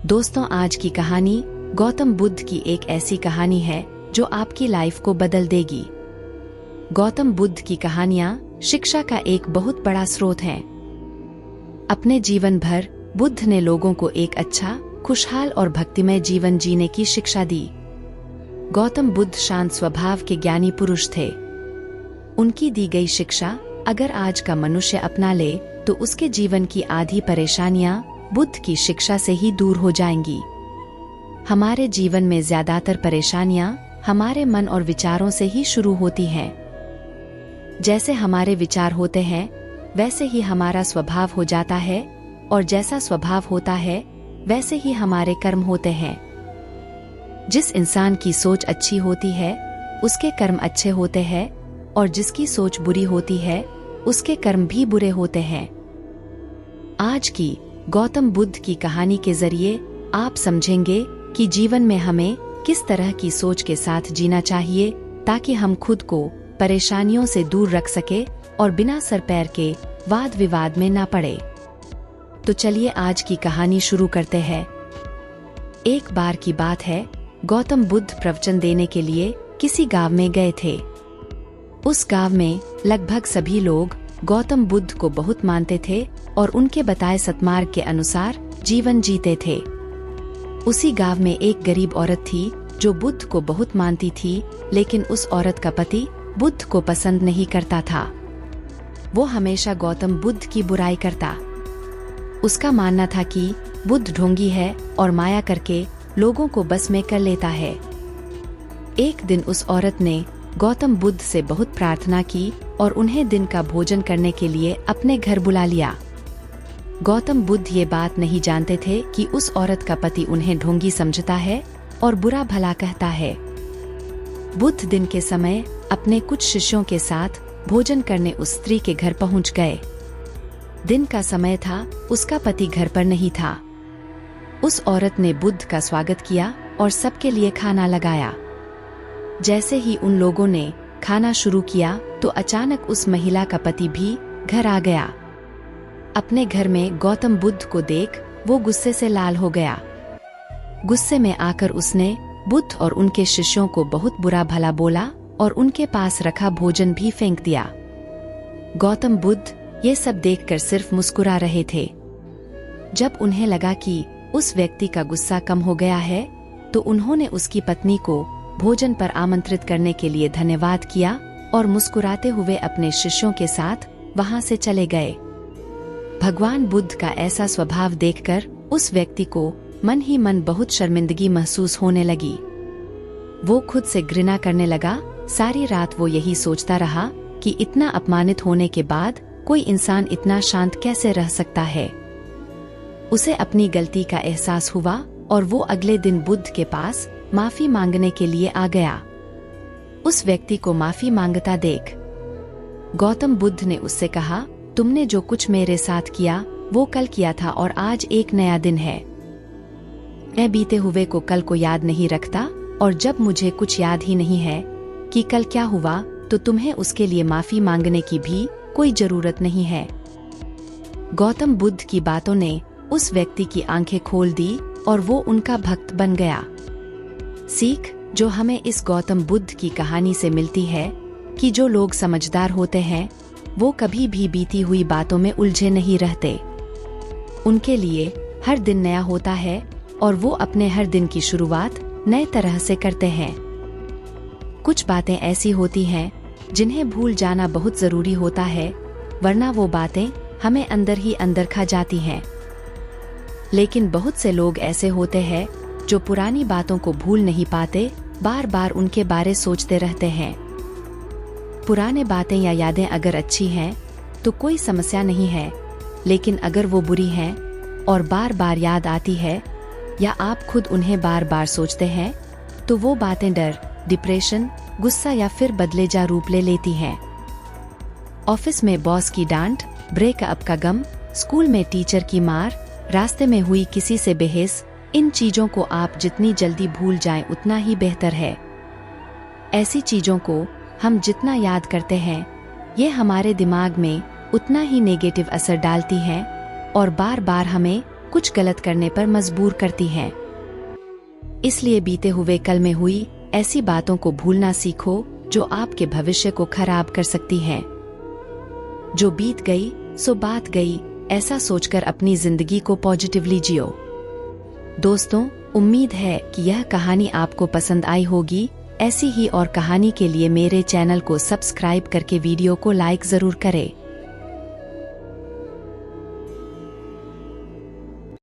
दोस्तों, आज की कहानी गौतम बुद्ध की एक ऐसी कहानी है जो आपकी लाइफ को बदल देगी। गौतम बुद्ध की कहानियां शिक्षा का एक बहुत बड़ा स्रोत हैं। अपने जीवन भर बुद्ध ने लोगों को एक अच्छा, खुशहाल और भक्तिमय जीवन जीने की शिक्षा दी। गौतम बुद्ध शांत स्वभाव के ज्ञानी पुरुष थे। उनकी दी गई शिक्षा अगर आज का मनुष्य अपना ले तो उसके जीवन की आधी परेशानियां बुद्ध की शिक्षा से ही दूर हो जाएंगी। हमारे जीवन में ज्यादातर परेशानियां हमारे मन और विचारों से ही शुरू होती हैं। जैसे हमारे विचार होते हैं वैसे ही हमारा स्वभाव हो जाता है, और जैसा स्वभाव होता है वैसे ही हमारे कर्म होते हैं। जिस इंसान की सोच अच्छी होती है उसके कर्म अच्छे होते हैं, और जिसकी सोच बुरी होती है उसके कर्म भी बुरे होते हैं। आज की गौतम बुद्ध की कहानी के जरिए आप समझेंगे कि जीवन में हमें किस तरह की सोच के साथ जीना चाहिए ताकि हम खुद को परेशानियों से दूर रख सके और बिना सर पैर के वाद विवाद में ना पड़े। तो चलिए आज की कहानी शुरू करते हैं। एक बार की बात है, गौतम बुद्ध प्रवचन देने के लिए किसी गांव में गए थे। उस गांव में लगभग सभी लोग गौतम बुद्ध को बहुत मानते थे और उनके बताए सतमार्ग के अनुसार जीवन जीते थे। उसी गांव में एक गरीब औरत थी जो बुद्ध को बहुत मानती थी, लेकिन उस औरत का पति बुद्ध को पसंद नहीं करता था। वो हमेशा गौतम बुद्ध की बुराई करता। उसका मानना था कि बुद्ध ढोंगी है और माया करके लोगों को बस में कर लेता है। एक दिन उस औरत ने गौतम बुद्ध से बहुत प्रार्थना की और उन्हें दिन का भोजन करने के लिए अपने घर बुला लिया। गौतम बुद्ध ये बात नहीं जानते थे कि उस औरत का पति उन्हें ढोंगी समझता है और बुरा भला कहता है। बुद्ध दिन के समय अपने कुछ शिष्यों के साथ भोजन करने उस स्त्री के घर पहुंच गए। दिन का समय था, उसका पति घर पर नहीं था। उस औरत ने बुद्ध का स्वागत किया और सबके लिए खाना लगाया। जैसे ही उन लोगों ने खाना शुरू किया तो अचानक उस महिला का पति भी घर आ गया। अपने घर में गौतम बुद्ध को देख वो गुस्से से लाल हो गया। गुस्से में आकर उसने बुद्ध और उनके शिष्यों को बहुत बुरा भला बोला और उनके पास रखा भोजन भी फेंक दिया। गौतम बुद्ध ये सब देखकर सिर्फ मुस्कुरा रहे थे। जब उन्हें लगा कि उस व्यक्ति का गुस्सा कम हो गया है तो उन्होंने उसकी पत्नी को भोजन पर आमंत्रित करने के लिए धन्यवाद किया और मुस्कुराते हुए अपने शिष्यों के साथ वहां से चले गए। भगवान बुद्ध का ऐसा स्वभाव देखकर उस व्यक्ति को मन ही मन बहुत शर्मिंदगी महसूस होने लगी। वो खुद से घृणा करने लगा। सारी रात वो यही सोचता रहा कि इतना अपमानित होने के बाद कोई इंसान इतना शांत कैसे रह सकता है। उसे अपनी गलती का एहसास हुआ और वो अगले दिन बुद्ध के पास माफी मांगने के लिए आ गया। उस व्यक्ति को माफी मांगता देख गौतम बुद्ध ने उससे कहा, तुमने जो कुछ मेरे साथ किया वो कल किया था और आज एक नया दिन है। मैं बीते हुए को कल को याद नहीं रखता, और जब मुझे कुछ याद ही नहीं है कि कल क्या हुआ तो तुम्हें उसके लिए माफी मांगने की भी कोई जरूरत नहीं है। गौतम बुद्ध की बातों ने उस व्यक्ति की आंखें खोल दी और वो उनका भक्त बन गया। सीख जो हमें इस गौतम बुद्ध की कहानी से मिलती है कि जो लोग समझदार होते हैं वो कभी भी बीती हुई बातों में उलझे नहीं रहते। उनके लिए हर दिन नया होता है और वो अपने हर दिन की शुरुआत नए तरह से करते हैं। कुछ बातें ऐसी होती हैं जिन्हें भूल जाना बहुत जरूरी होता है, वरना वो बातें हमें अंदर ही अंदर खा जाती हैं। लेकिन बहुत से लोग ऐसे होते हैं जो पुरानी बातों को भूल नहीं पाते, बार बार उनके बारे सोचते रहते हैं। पुराने बातें या यादें अगर अच्छी हैं तो कोई समस्या नहीं है, लेकिन अगर वो बुरी हैं और बार बार याद आती है या आप खुद उन्हें बार बार सोचते हैं तो वो बातें डर, डिप्रेशन, गुस्सा या फिर बदलेजा रूप ले लेती हैं। ऑफिस में बॉस की डांट, ब्रेकअप का गम, स्कूल में टीचर की मार, रास्ते में हुई किसी से बहस, इन चीजों को आप जितनी जल्दी भूल जाएं उतना ही बेहतर है। ऐसी चीजों को हम जितना याद करते हैं ये हमारे दिमाग में उतना ही नेगेटिव असर डालती हैं और बार बार हमें कुछ गलत करने पर मजबूर करती हैं। इसलिए बीते हुए कल में हुई ऐसी बातों को भूलना सीखो जो आपके भविष्य को खराब कर सकती हैं। जो बीत गई सो बात गई, ऐसा सोचकर अपनी जिंदगी को पॉजिटिवली जियो। दोस्तों, उम्मीद है कि यह कहानी आपको पसंद आई होगी। ऐसी ही और कहानी के लिए मेरे चैनल को सब्सक्राइब करके वीडियो को लाइक जरूर करें।